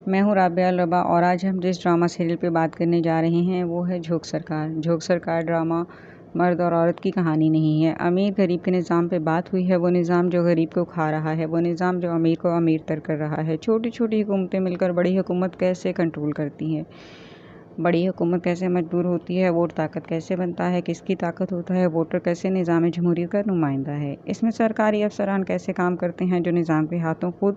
میں ہوں رابعہ الربا اور آج ہم جس ڈرامہ سیریل پہ بات کرنے جا رہے ہیں وہ ہے جھوک سرکار۔ جھوک سرکار ڈرامہ مرد اور عورت کی کہانی نہیں ہے۔ امیر غریب کے نظام پہ بات ہوئی ہے، وہ نظام جو غریب کو کھا رہا ہے، وہ نظام جو امیر کو امیر تر کر رہا ہے۔ چھوٹی چھوٹی حکومتیں مل کر بڑی حکومت کیسے کنٹرول کرتی ہیں، بڑی حکومت کیسے مجبور ہوتی ہے، ووٹ طاقت کیسے بنتا ہے، کس کی طاقت ہوتا ہے ووٹر، کیسے نظام جمہوریت کا نمائندہ ہے۔ اس میں سرکاری افسران کیسے کام کرتے ہیں جو نظام کے ہاتھوں خود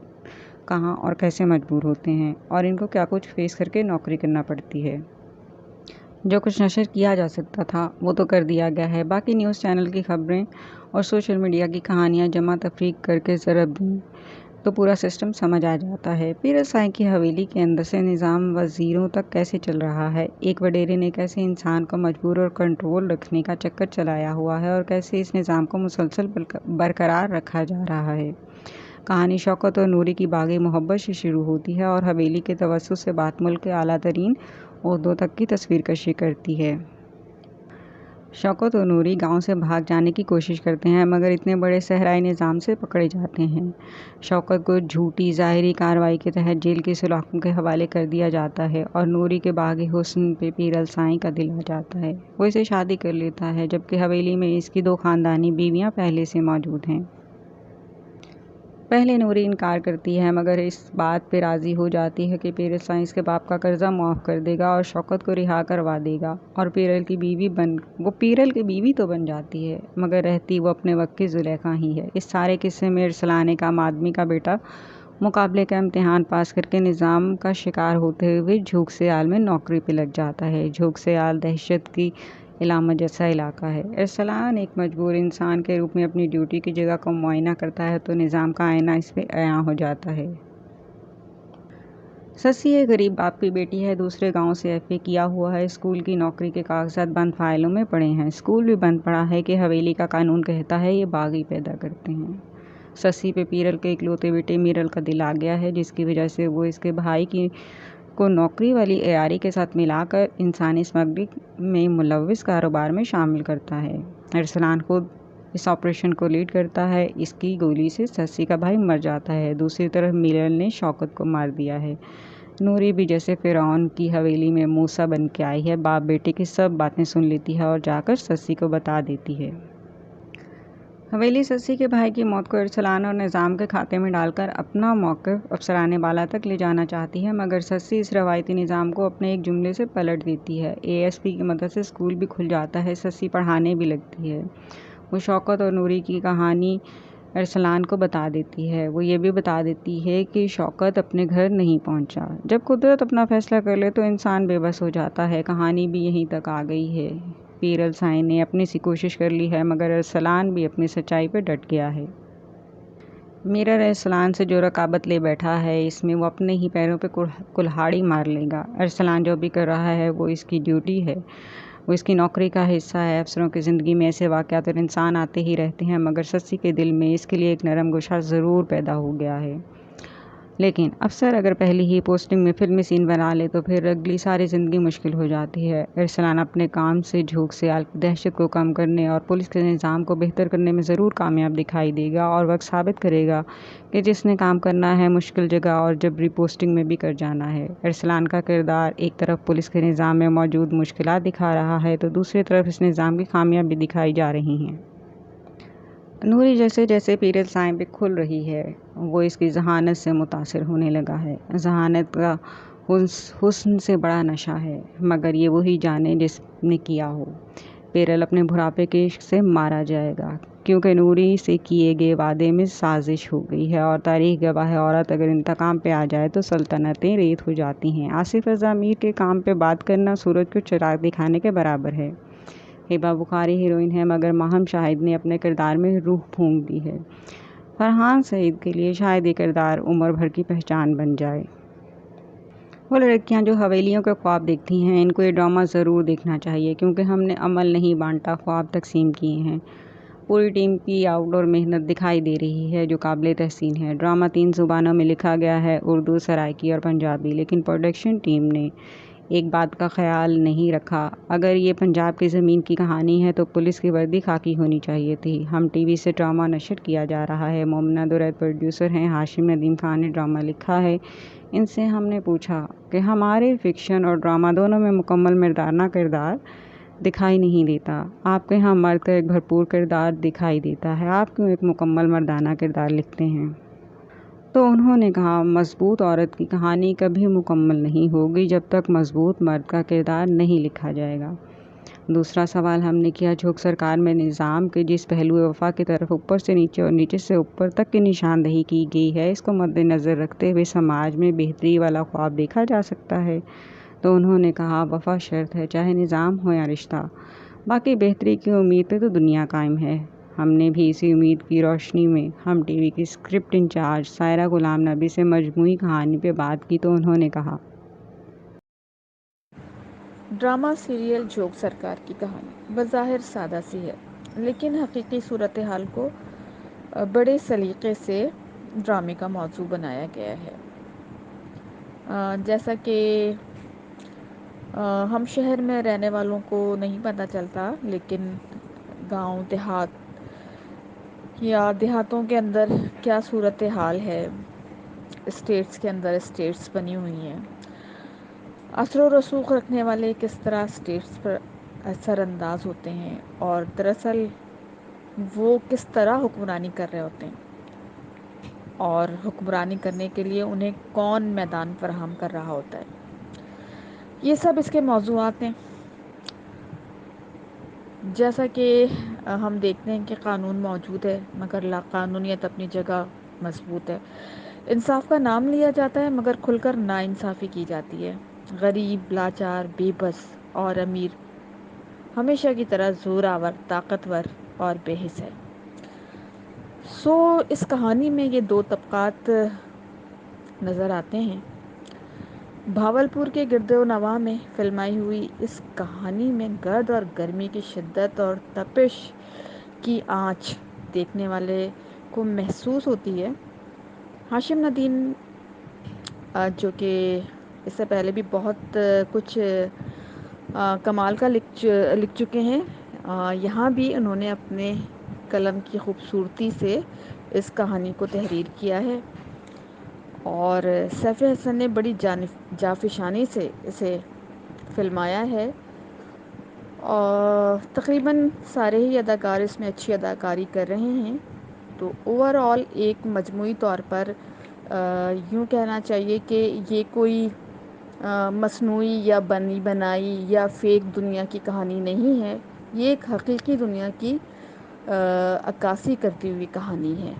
کہاں اور کیسے مجبور ہوتے ہیں، اور ان کو کیا کچھ فیس کر کے نوکری کرنا پڑتی ہے۔ جو کچھ نشر کیا جا سکتا تھا وہ تو کر دیا گیا ہے، باقی نیوز چینل کی خبریں اور سوشل میڈیا کی کہانیاں جمع تفریق کر کے ضرب دیں تو پورا سسٹم سمجھ آ جاتا ہے۔ پیرس سائیں کی حویلی کے اندر سے نظام وزیروں تک کیسے چل رہا ہے، ایک وڈیرے نے کیسے انسان کو مجبور اور کنٹرول رکھنے کا چکر چلایا ہوا ہے، اور کیسے اس نظام کو مسلسل برقرار رکھا جا رہا ہے۔ کہانی شوکت اور نوری کی باغی محبت سے شروع ہوتی ہے اور حویلی کے توسط سے بات ملک کے اعلیٰ ترین عہدوں تک کی تصویر کشی کرتی ہے۔ شوکت اور نوری گاؤں سے بھاگ جانے کی کوشش کرتے ہیں مگر اتنے بڑے صحرائی نظام سے پکڑے جاتے ہیں۔ شوکت کو جھوٹی ظاہری کارروائی کے تحت جیل کے سلاخوں کے حوالے کر دیا جاتا ہے اور نوری کے باغی حسن پہ پیرس سائیں کا دل آ جاتا ہے۔ وہ اسے شادی کر لیتا ہے جبکہ حویلی میں اس کی 2 خاندانی بیویاں پہلے سے موجود ہیں۔ پہلے نوری انکار کرتی ہے مگر اس بات پہ راضی ہو جاتی ہے کہ پیرس سائیں اس کے باپ کا قرضہ معاف کر دے گا اور شوکت کو رہا کروا دے گا، اور پیرل کی بیوی تو بن جاتی ہے مگر رہتی وہ اپنے وقت کی زلیخا ہی ہے۔ اس سارے قصے میں ارسلان ایک عام آدمی کا بیٹا مقابلے کا امتحان پاس کر کے نظام کا شکار ہوتے ہوئے جھوک سیال میں نوکری پہ لگ جاتا ہے۔ جھوک سیال دہشت کی علامت جیسا علاقہ ہے۔ ارسلان ایک مجبور انسان کے روپ میں اپنی ڈیوٹی کی جگہ کو معائنہ کرتا ہے تو نظام کا آئینہ اس پہ عیاں ہو جاتا ہے۔ سسی ایک غریب باپ کی بیٹی ہے، دوسرے گاؤں سے ایف اے کیا ہوا ہے، اسکول کی نوکری کے کاغذات بند فائلوں میں پڑے ہیں، اسکول بھی بند پڑا ہے کہ حویلی کا قانون کہتا ہے یہ باغی پیدا کرتے ہیں۔ سسی پہ پیرل کے اکلوتے بیٹے میرل کا دل آ گیا ہے جس کی وجہ سے وہ اس کے بھائی کو نوکری والی عیاری کے ساتھ ملا کر انسانی اسمگلنگ میں ملوث کاروبار میں شامل کرتا ہے۔ ارسلان خود اس آپریشن کو لیڈ کرتا ہے، اس کی گولی سے سسی کا بھائی مر جاتا ہے۔ دوسری طرف میرل نے شوکت کو مار دیا ہے۔ نوری بھی جیسے فرعون کی حویلی میں موسیٰ بن کے آئی ہے، باپ بیٹے کی سب باتیں سن لیتی ہے اور جا کر سسی کو بتا دیتی ہے۔ حویلی سسی کے بھائی کی موت کو ارسلان اور نظام کے کھاتے میں ڈال کر اپنا موقف افسرانے بالا تک لے جانا چاہتی ہے مگر سسی اس روایتی نظام کو اپنے ایک جملے سے پلٹ دیتی ہے۔ اے ایس پی کی مدد سے اسکول بھی کھل جاتا ہے، سسی پڑھانے بھی لگتی ہے۔ وہ شوکت اور نوری کی کہانی ارسلان کو بتا دیتی ہے۔ وہ یہ بھی بتا دیتی ہے کہ شوکت اپنے گھر نہیں پہنچا۔ جب قدرت اپنا فیصلہ کر لے تو انسان بے بس ہو جاتا ہے۔ کہانی بھی یہیں تک آ گئی ہے۔ پیرل سائیں نے اپنی سی کوشش کر لی ہے مگر ارسلان بھی اپنی سچائی پہ ڈٹ گیا ہے۔ میرل ارسلان سے جو رقابت لے بیٹھا ہے اس میں وہ اپنے ہی پیروں پہ کلہاڑی مار لے گا۔ ارسلان جو بھی کر رہا ہے وہ اس کی ڈیوٹی ہے، وہ اس کی نوکری کا حصہ ہے۔ افسروں کی زندگی میں ایسے واقعات اور انسان آتے ہی رہتے ہیں مگر سسی کے دل میں اس کے لیے ایک نرم گوشہ ضرور پیدا ہو گیا ہے۔ لیکن افسر اگر پہلی ہی پوسٹنگ میں فلمی سین بنا لے تو پھر اگلی ساری زندگی مشکل ہو جاتی ہے۔ ارسلان اپنے کام سے جھوک سیال کی دہشت کو کم کرنے اور پولیس کے نظام کو بہتر کرنے میں ضرور کامیاب دکھائی دے گا، اور وقت ثابت کرے گا کہ جس نے کام کرنا ہے مشکل جگہ اور جبری پوسٹنگ میں بھی کر جانا ہے۔ ارسلان کا کردار ایک طرف پولیس کے نظام میں موجود مشکلات دکھا رہا ہے تو دوسری طرف اس نظام کی خامیاں بھی دکھائی جا رہی ہیں۔ نوری جیسے جیسے پیرل سائیں پہ کھل رہی ہے وہ اس کی ذہانت سے متاثر ہونے لگا ہے۔ ذہانت کا حسن سے بڑا نشہ ہے مگر یہ وہی جانے جس نے کیا ہو۔ پیرل اپنے بڑھاپے کے عشق سے مارا جائے گا کیونکہ نوری سے کیے گئے وعدے میں سازش ہو گئی ہے، اور تاریخ گواہ ہے عورت اگر انتقام پہ آ جائے تو سلطنتیں ریت ہو جاتی ہیں۔ آصف رضا میر کے کام پہ بات کرنا سورج کو چراغ دکھانے کے برابر ہے۔ ہبہ بخاری ہیروئن ہے مگر ماہم شاہد نے اپنے کردار میں روح پھونک دی ہے۔ فرحان سعید کے لیے شاید یہ کردار عمر بھر کی پہچان بن جائے۔ وہ لڑکیاں جو حویلیوں کے خواب دیکھتی ہیں ان کو یہ ڈرامہ ضرور دیکھنا چاہیے کیونکہ ہم نے عمل نہیں بانٹا، خواب تقسیم کیے ہیں۔ پوری ٹیم کی آؤٹ ڈور محنت دکھائی دے رہی ہے جو قابل تحسین ہے۔ ڈرامہ 3 زبانوں میں لکھا گیا ہے، اردو، سرائکی اور پنجابی، لیکن پروڈکشن ٹیم نے ایک بات کا خیال نہیں رکھا، اگر یہ پنجاب کی زمین کی کہانی ہے تو پولیس کی وردی خاکی ہونی چاہیے تھی۔ ہم ٹی وی سے ڈرامہ نشر کیا جا رہا ہے، مومنہ درید پروڈیوسر ہیں، ہاشم ندیم خان نے ڈرامہ لکھا ہے، ان سے ہم نے پوچھا کہ ہمارے فکشن اور ڈرامہ دونوں میں مکمل مردانہ کردار دکھائی نہیں دیتا، آپ کے یہاں مرد کا ایک بھرپور کردار دکھائی دیتا ہے، آپ کیوں ایک مکمل مردانہ کردار لکھتے ہیں؟ تو انہوں نے کہا، مضبوط عورت کی کہانی کبھی مکمل نہیں ہوگی جب تک مضبوط مرد کا کردار نہیں لکھا جائے گا۔ دوسرا سوال ہم نے کیا، جھوک سرکار میں نظام کے جس پہلو وفا کی طرف اوپر سے نیچے اور نیچے سے اوپر تک کی نشاندہی کی گئی ہے، اس کو مد نظر رکھتے ہوئے سماج میں بہتری والا خواب دیکھا جا سکتا ہے؟ تو انہوں نے کہا، وفا شرط ہے، چاہے نظام ہو یا رشتہ، باقی بہتری کی امید پہ تو دنیا قائم ہے۔ ہم نے بھی اسی امید کی روشنی میں ہم ٹی وی کی اسکرپٹ انچارج سائرہ غلام نبی سے مجموعی کہانی پہ بات کی تو انہوں نے کہا، ڈرامہ سیریل جھوک سرکار کی کہانی بظاہر سادہ سی ہے، لیکن حقیقی صورتحال کو بڑے سلیقے سے ڈرامے کا موضوع بنایا گیا ہے۔ جیسا کہ ہم شہر میں رہنے والوں کو نہیں پتہ چلتا، لیکن گاؤں دیہات یا دیہاتوں کے اندر کیا صورتحال ہے، اسٹیٹس کے اندر اسٹیٹس بنی ہوئی ہیں، اثر و رسوخ رکھنے والے کس طرح اسٹیٹس پر اثر انداز ہوتے ہیں، اور دراصل وہ کس طرح حکمرانی کر رہے ہوتے ہیں، اور حکمرانی کرنے کے لیے انہیں کون میدان فراہم کر رہا ہوتا ہے، یہ سب اس کے موضوعات ہیں۔ جیسا کہ ہم دیکھتے ہیں کہ قانون موجود ہے، مگر لا قانونیت اپنی جگہ مضبوط ہے، انصاف کا نام لیا جاتا ہے مگر کھل کر ناانصافی کی جاتی ہے، غریب، لاچار، بے بس اور امیر ہمیشہ کی طرح زور آور، طاقتور اور بے حس ہے۔ اس کہانی میں یہ دو طبقات نظر آتے ہیں۔ بھاولپور کے گرد و نواح میں فلمائی ہوئی اس کہانی میں گرد اور گرمی کی شدت اور تپش کی آنچ دیکھنے والے کو محسوس ہوتی ہے۔ ہاشم ندیم، جو کہ اس سے پہلے بھی بہت کچھ کمال کا لکھ چکے ہیں، یہاں بھی انہوں نے اپنے قلم کی خوبصورتی سے اس کہانی کو تحریر کیا ہے، اور سیف حسن نے بڑی جافشانی سے اسے فلمایا ہے، اور تقریباً سارے ہی اداکار اس میں اچھی اداکاری کر رہے ہیں۔ تو اوور آل ایک مجموعی طور پر یوں کہنا چاہیے کہ یہ کوئی مصنوعی یا بنی بنائی یا فیک دنیا کی کہانی نہیں ہے، یہ ایک حقیقی دنیا کی عکاسی کرتی ہوئی کہانی ہے۔